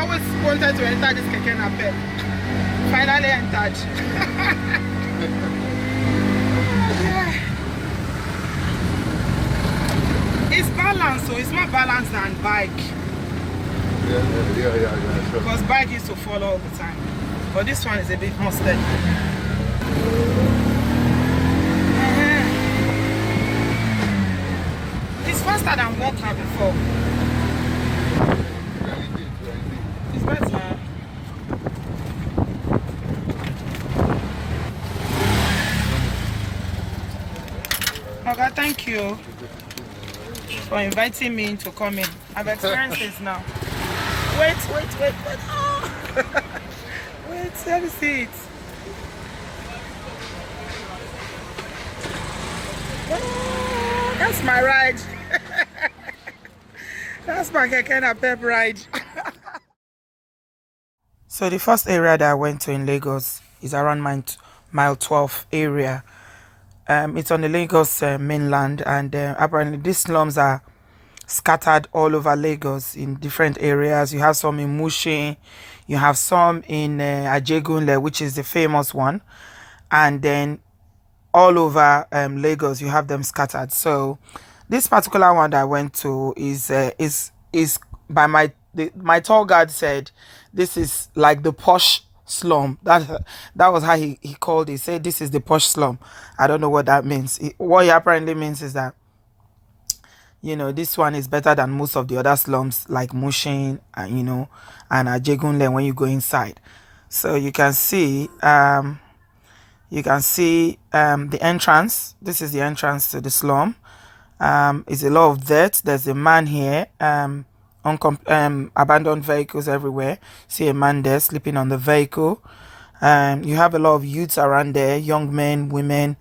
always wanted to enter this keke napep. Finally entered. Yeah. It's balanced, so it's more balanced than bike. Yeah. Sure. Because bike used to fall all the time. But this one is a bit more steady. It's faster than walker before. It's better. Okay, thank you for inviting me to come in. I've experienced this now. Wait. Oh. Wait, let me see it. Oh, that's my ride. That's my keke napep ride. So the first area that I went to in Lagos is around mile 12 area. It's on the Lagos mainland, and apparently these slums are scattered all over Lagos in different areas. You have some in Mushin, you have some in Ajegunle, which is the famous one, and then all over Lagos you have them scattered. So this particular one that I went to is by my tour guide said this is like the posh slum. That was how he called it. He said this is the posh slum. I don't know what that means. What he apparently means is that, you know, this one is better than most of the other slums like Mushin and, you know, and Ajegunle when you go inside. So you can see the entrance. This is the entrance to the slum. It's a lot of dirt. There's a man here. Abandoned vehicles everywhere. See a man there sleeping on the vehicle. You have a lot of youths around there, young men, women,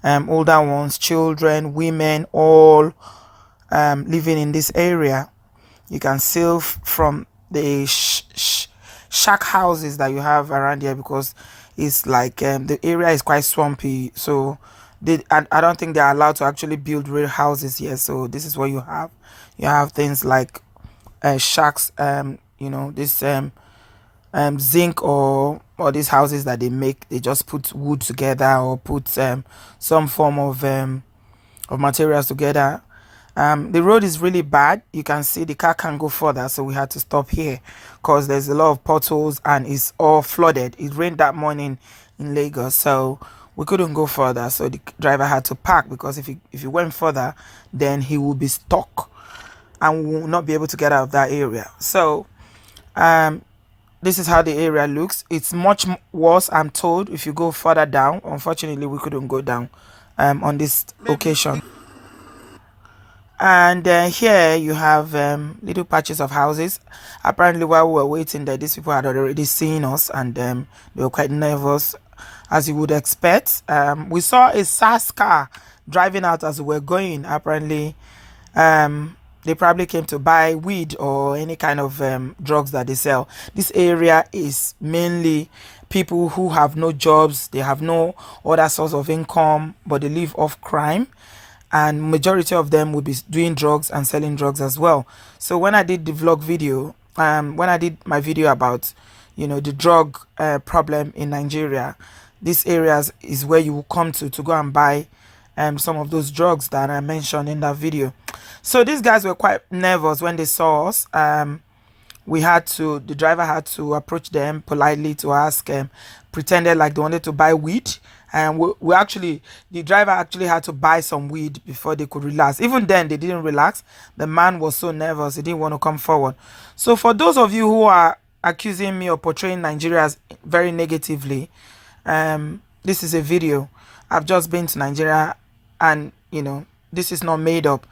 older ones, children, women, all living in this area. You can see from the shack houses that you have around here, because it's like the area is quite swampy, so I don't think they're allowed to actually build real houses here. So this is what you have things like shacks, you know, this zinc or these houses that they make, they just put wood together or put some form of materials together. The road is really bad. You can see the car can't go further, so we had to stop here because there's a lot of potholes and it's all flooded. It rained that morning in Lagos, so we couldn't go further, so the driver had to park, because if he went further, then he will be stuck and will not be able to get out of that area. So this is how the area looks. It's much worse, I'm told, if you go further down. Unfortunately, we couldn't go down on this occasion. And here you have little patches of houses. Apparently, while we were waiting there, these people had already seen us, and they were quite nervous, as you would expect. We saw a SAS car driving out as we were going. Apparently, they probably came to buy weed or any kind of drugs that they sell. This area is mainly people who have no jobs. They have no other source of income, but they live off crime. And majority of them will be doing drugs and selling drugs as well. So when I did the vlog video, when I did my video about, you know, the drug problem in Nigeria, these areas is where you will come to go and buy some of those drugs that I mentioned in that video. So these guys were quite nervous when they saw us. The driver had to approach them politely to ask, pretended like they wanted to buy weed. And the driver actually had to buy some weed before they could relax. Even then, they didn't relax. The man was so nervous, he didn't want to come forward. So for those of you who are accusing me of portraying Nigeria as very negatively, this is a video. I've just been to Nigeria, and, you know, this is not made up.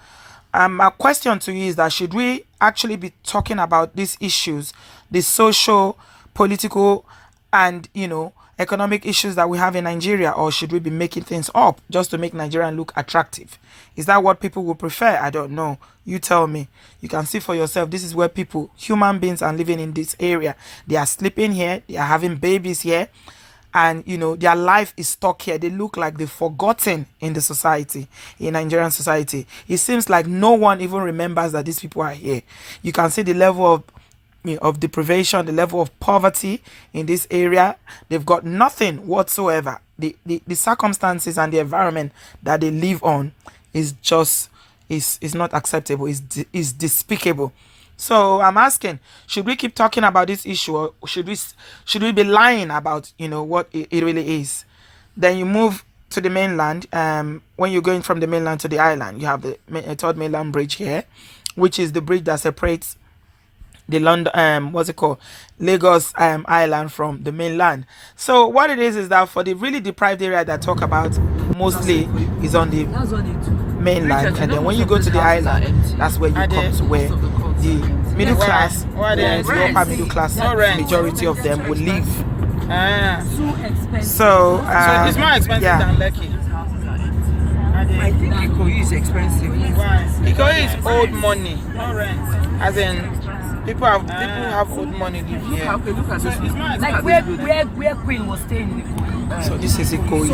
My question to you is that should we actually be talking about these issues, the social, political, and, you know, economic issues that we have in Nigeria, or should we be making things up just to make Nigeria look attractive? Is that what people would prefer? I don't know. You tell me. You can see for yourself. This is where human beings are living in this area. They are sleeping here. They are having babies here. And, you know, their life is stuck here. They look like they're forgotten in the society, in Nigerian society. It seems like no one even remembers that these people are here. You can see the level of of deprivation, the level of poverty in this area. They've got nothing whatsoever. The circumstances and the environment that they live on is just is not acceptable. Is despicable. So I'm asking, should we keep talking about this issue, or should we be lying about what it really is? Then you move to the mainland. When you're going from the mainland to the island, you have the third mainland bridge here, which is the bridge that separates the London, what's it called, Lagos island from the mainland. So what it is that for the really deprived area that I talk about mostly is on the mainland, and then when you go to the island, that's where you come to where the middle class, the upper middle class, majority of them will live. So it's more expensive than Lekki. I think Ikoyi is expensive. Ikoyi is old money, as in people have old money live here. Okay, look at this. Like where Queen was staying in Ikoyi. So this is Ikoyi.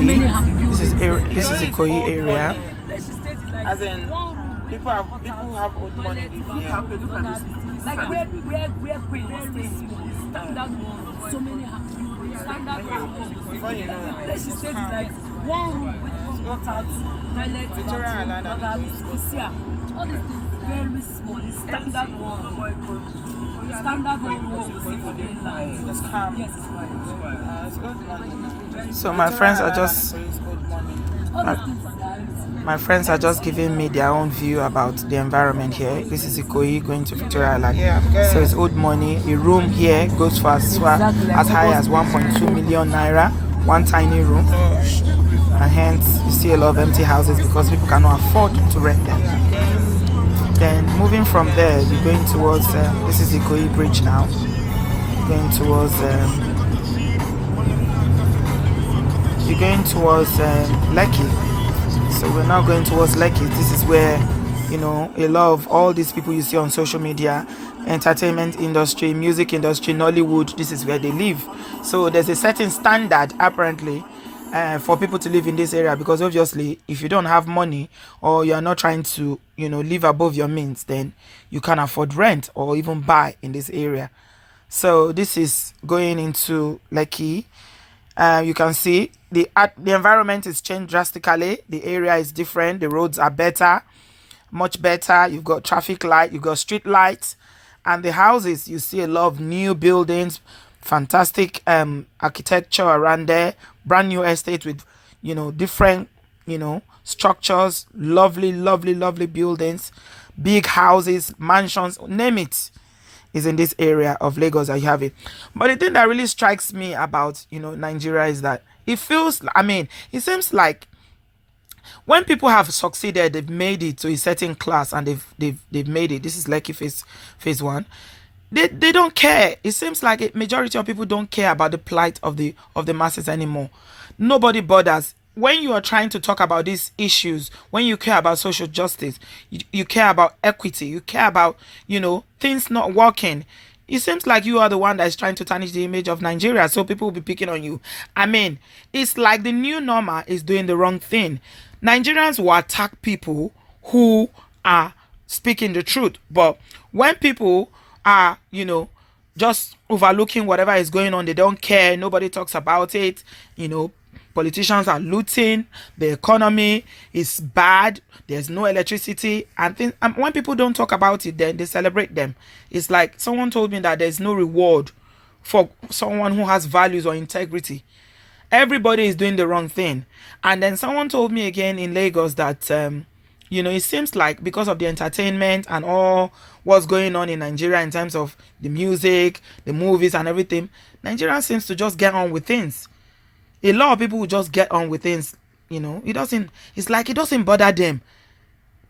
This is Ikoyi area. As in people have old money live here. Okay, look at this. Like where Queen was staying. So many standard like one room with water, toilet, Victoria Island, all these things very small. It's standard one. Standard one you see for the line. It's calm. Yes, it's right. So my friends are just my friends are just giving me their own view about the environment here. This is Ikoyi going to Victoria Island. So it's old money. A room here goes for as high as 1.2 million naira. One tiny room. And hence you see a lot of empty houses because people cannot afford to rent them. Then moving from there, you're going towards this is Ikoyi Bridge now. Going towards Lekki. So we're now going towards Lekki. This is where a lot of all these people you see on social media, entertainment industry, music industry, Nollywood, this is where they live. So there's a certain standard apparently for people to live in this area, because obviously if you don't have money or you're not trying to live above your means, then you can't afford rent or even buy in this area. So this is going into Lekki. You can see the environment is changed drastically. The area is different. The roads are better, much better. You've got traffic light, you've got street lights, and the houses, you see a lot of new buildings, fantastic architecture around there, brand new estate with different structures, lovely buildings, big houses, mansions, name it, is in this area of Lagos that you have it. But the thing that really strikes me about Nigeria is that it seems like when people have succeeded, they've made it to a certain class and they've made it. This is Lekki phase one. They don't care. It seems like a majority of people don't care about the plight of the masses anymore. Nobody bothers. When you are trying to talk about these issues, when you care about social justice, you care about equity, you care about things not working, it seems like you are the one that is trying to tarnish the image of Nigeria, so people will be picking on you. It's like the new normal is doing the wrong thing. Nigerians will attack people who are speaking the truth, but when people are just overlooking whatever is going on, they don't care, nobody talks about it. Politicians are looting, the economy is bad, there's no electricity, and things. And when people don't talk about it, then they celebrate them. It's like someone told me that there's no reward for someone who has values or integrity. Everybody is doing the wrong thing. And then someone told me again in Lagos that it seems like because of the entertainment and all what's going on in Nigeria in terms of the music, the movies and everything, Nigeria seems to just get on with things. A lot of people will just get on with things, it's like it doesn't bother them.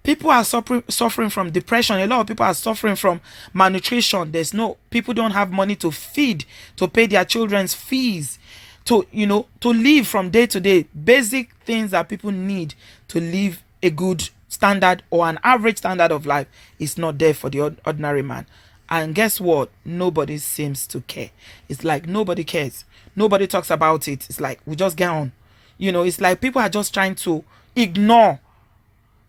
People are suffering from depression. A lot of people are suffering from malnutrition. People don't have money to feed, to pay their children's fees, to live from day to day. Basic things that people need to live a good standard or an average standard of life is not there for the ordinary man. And guess what? Nobody seems to care. It's like nobody cares. Nobody talks about it. It's like we just get on. It's like people are just trying to ignore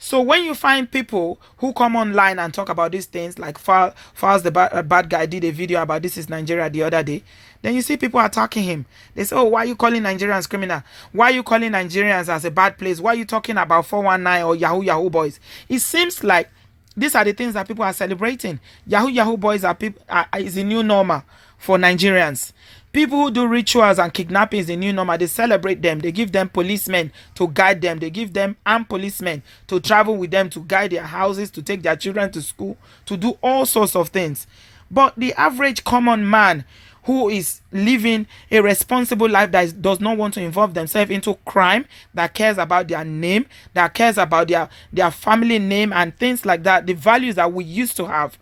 So when you find people who come online and talk about these things, like Falz the bad guy did a video about this is Nigeria the other day, then you see people attacking him. They say, oh, why are you calling Nigerians criminal? Why are you calling Nigerians as a bad place? Why are you talking about 419 or Yahoo boys? It seems like these are the things that people are celebrating. Yahoo boys is the new normal for Nigerians. People who do rituals and kidnapping is the new normal. They celebrate them. They give them policemen to guide them. They give them armed policemen to travel with them, to guide their houses, to take their children to school, to do all sorts of things. But the average common man who is living a responsible life, that does not want to involve themselves into crime, that cares about their name, that cares about their family name and things like that, the values that we used to have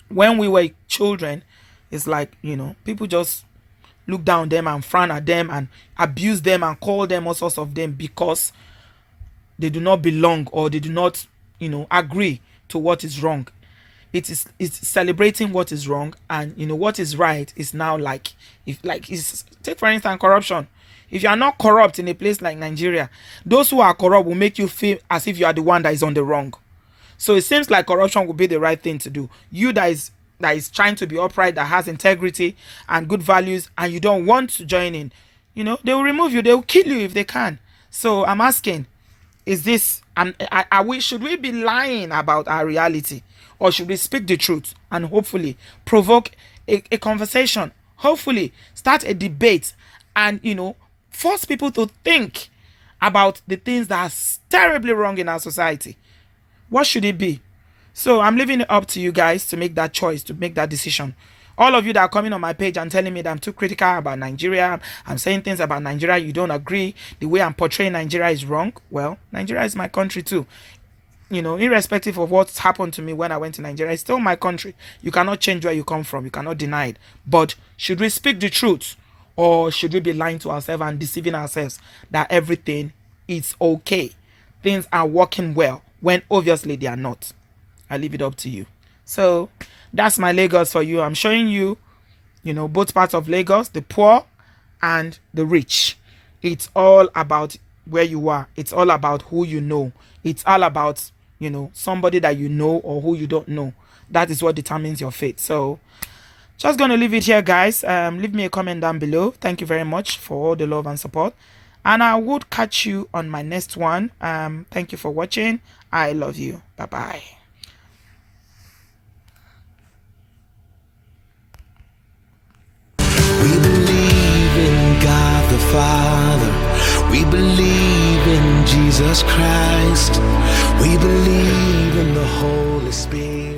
when we were children, it's like, people just look down on them and frown at them and abuse them and call them all sorts of them because they do not belong, or they do not, agree to what is wrong. It's celebrating what is wrong, and what is right is now take for instance corruption. If you are not corrupt in a place like Nigeria, those who are corrupt will make you feel as if you are the one that is on the wrong. So it seems like corruption will be the right thing to do. You that is trying to be upright, that has integrity and good values, and you don't want to join in, they will remove you. They will kill you if they can. So I'm asking, should we be lying about our reality, or should we speak the truth and hopefully provoke a conversation, hopefully start a debate, and force people to think about the things that are terribly wrong in our society? What should it be? So I'm leaving it up to you guys to make that choice, to make that decision. All of you that are coming on my page and telling me that I'm too critical about Nigeria, I'm saying things about Nigeria you don't agree, the way I'm portraying Nigeria is wrong. Well, Nigeria is my country too. Irrespective of what's happened to me when I went to Nigeria, it's still my country. You cannot change where you come from. You cannot deny it. But should we speak the truth, or should we be lying to ourselves and deceiving ourselves that everything is okay, things are working well, when obviously they are not? I leave it up to you. So that's my Lagos for you. I'm showing you, both parts of Lagos, the poor and the rich. It's all about where you are. It's all about who you know. It's all about, somebody that you know or who you don't know. That is what determines your fate. So just going to leave it here, guys. Leave me a comment down below. Thank you very much for all the love and support. And I would catch you on my next one. Thank you for watching. I love you. Bye-bye. We believe in God the Father. We believe in Jesus Christ. We believe in the Holy Spirit.